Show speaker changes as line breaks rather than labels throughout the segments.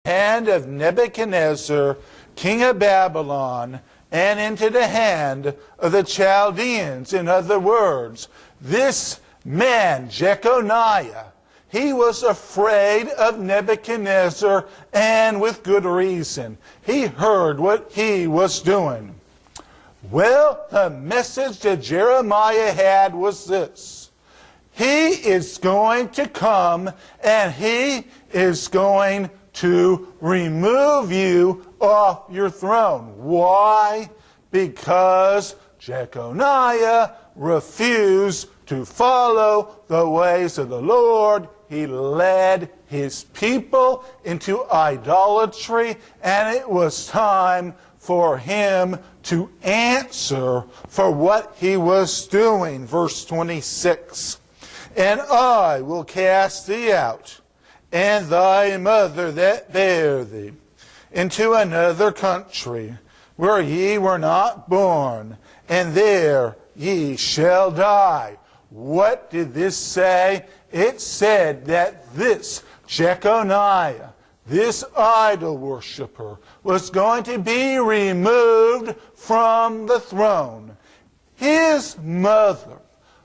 hand of Nebuchadnezzar, king of Babylon, and into the hand of the Chaldeans. In other words, this man, Jeconiah, he was afraid of Nebuchadnezzar, and with good reason. He heard what he was doing. Well, the message that Jeremiah had was this: he is going to come and he is going to remove you off your throne. Why? Because Jeconiah refused to follow the ways of the Lord. He led his people into idolatry, and it was time for him to answer for what he was doing. Verse 26, and I will cast thee out, and thy mother that bare thee, into another country, where ye were not born, and there ye shall die. What did this say? It said that this Jeconiah, this idol worshiper, was going to be removed from the throne. His mother,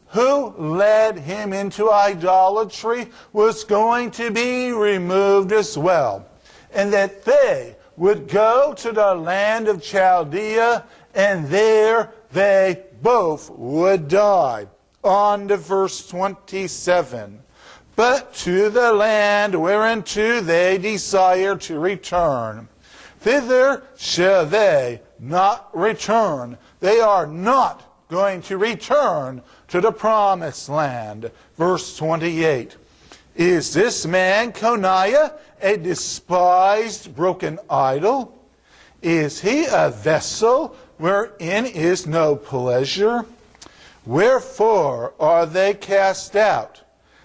who led him into idolatry, was going to be removed as well. And that they would go to the land of Chaldea, and there they both would die. On to verse 27. But to the land whereunto they desire to return, thither shall they not return. They are not going to return to the promised land. Verse 28. Is this man Coniah a despised broken idol? Is he a vessel wherein is no pleasure? Wherefore are they cast out,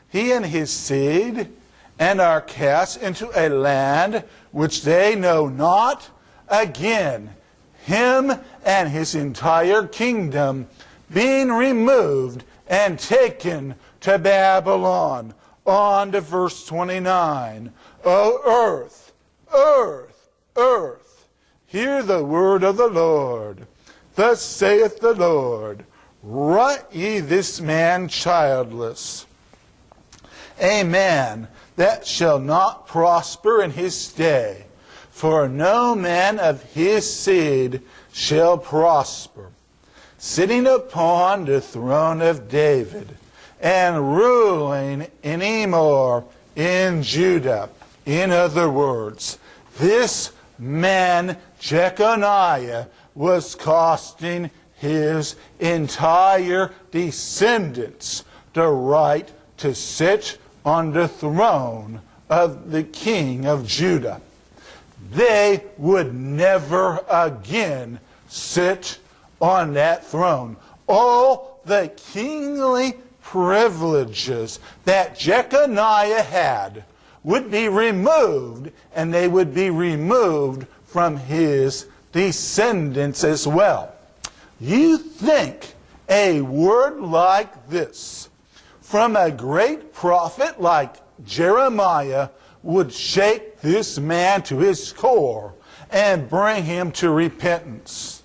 he and his seed, and are cast into a land which they know not? Again, him and his entire kingdom being removed and taken to Babylon. On to verse 29. O earth, earth, earth, hear the word of the Lord. Thus saith the Lord, write ye this man childless, a man that shall not prosper in his day, for no man of his seed shall prosper, sitting upon the throne of David, and ruling any more in Judah. In other words, this man, Jeconiah, was costing his entire descendants the right to sit on the throne of the king of Judah. They would never again sit on that throne. All the kingly privileges that Jeconiah had would be removed, and they would be removed from his descendants as well. You think a word like this from a great prophet like Jeremiah would shake this man to his core and bring him to repentance?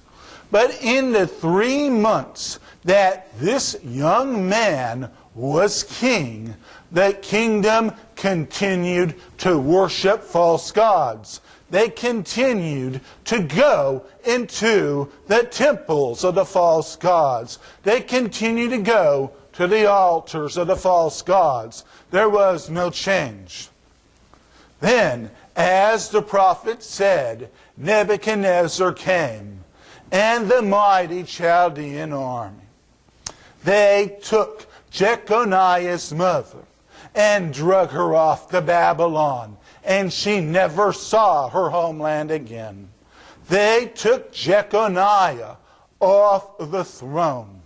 But in the 3 months that this young man was king, the kingdom continued to worship false gods. They continued to go into the temples of the false gods. They continued to go to the altars of the false gods. There was no change. Then, as the prophet said, Nebuchadnezzar came, and the mighty Chaldean army. They took Jeconiah's mother and drug her off to Babylon, and she never saw her homeland again. They took Jeconiah off the throne,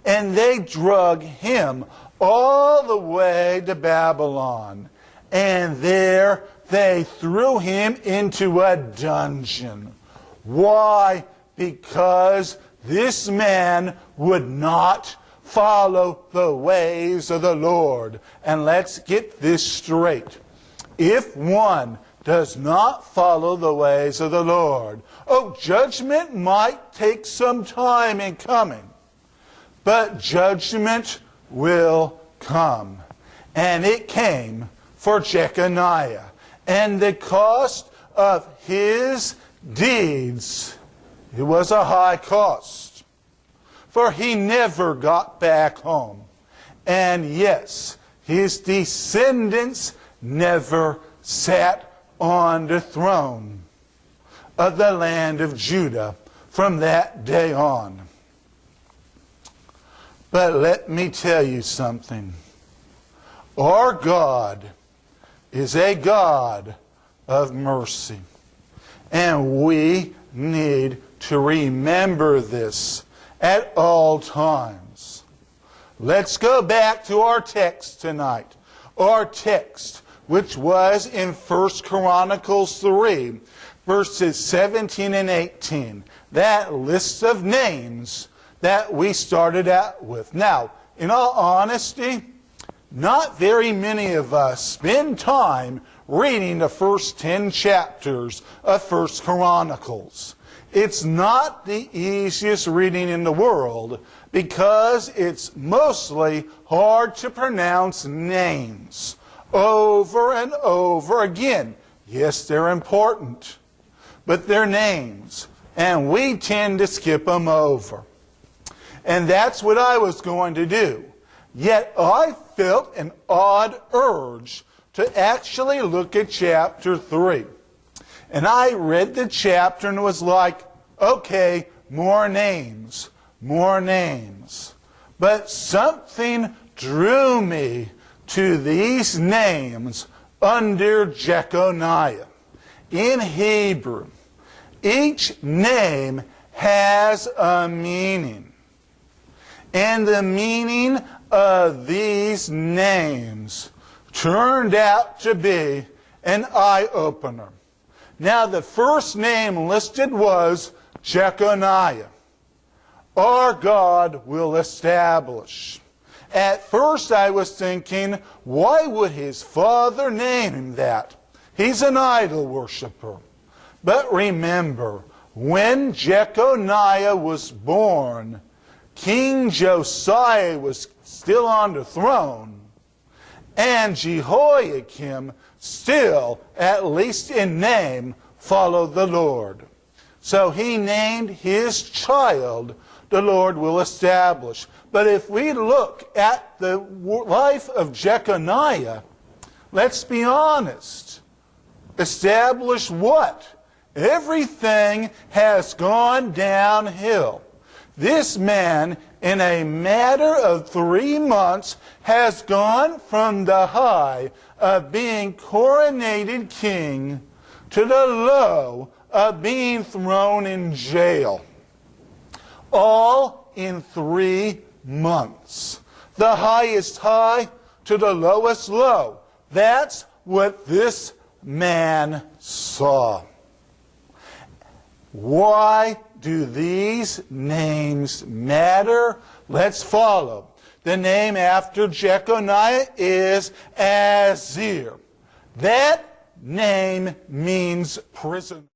and they drug him all the way to Babylon, and there they threw him into a dungeon. Why? Because this man would not follow the ways of the Lord. And let's get this straight. If one does not follow the ways of the Lord. Oh, judgment might take some time in coming, but judgment will come. And it came for Jeconiah. And the cost of his deeds, it was a high cost. For he never got back home. And yes, his descendants never sat on the throne of the land of Judah from that day on. But let me tell you something. Our God is a God of mercy. And we need to remember this at all times. Let's go back to our text tonight. Our text, which was in 1 Chronicles 3, verses 17 and 18. That list of names that we started out with. Now, in all honesty, not very many of us spend time reading the first 10 chapters of 1 Chronicles. It's not the easiest reading in the world because it's mostly hard to pronounce names over and over again. Yes, they're important, but they're names, and we tend to skip them over. And that's what I was going to do. Yet I felt an odd urge to actually look at chapter 3. And I read the chapter and was like, okay, more names, more names. But something drew me to these names under Jeconiah. In Hebrew, each name has a meaning. And the meaning of these names turned out to be an eye-opener. Now, the first name listed was Jeconiah. Our God will establish. At first I was thinking, why would his father name him that? He's an idol worshiper. But remember, when Jeconiah was born, King Josiah was still on the throne, and Jehoiakim still, at least in name, followed the Lord. So he named his child, the Lord will establish. But if we look at the life of Jeconiah, let's be honest. Establish what? Everything has gone downhill. This man, in a matter of 3 months, has gone from the high of being coronated king to the low of being thrown in jail. All in 3 months. The highest high to the lowest low. That's what this man saw. Why do these names matter? Let's follow. The name after Jeconiah is Azir. That name means prison.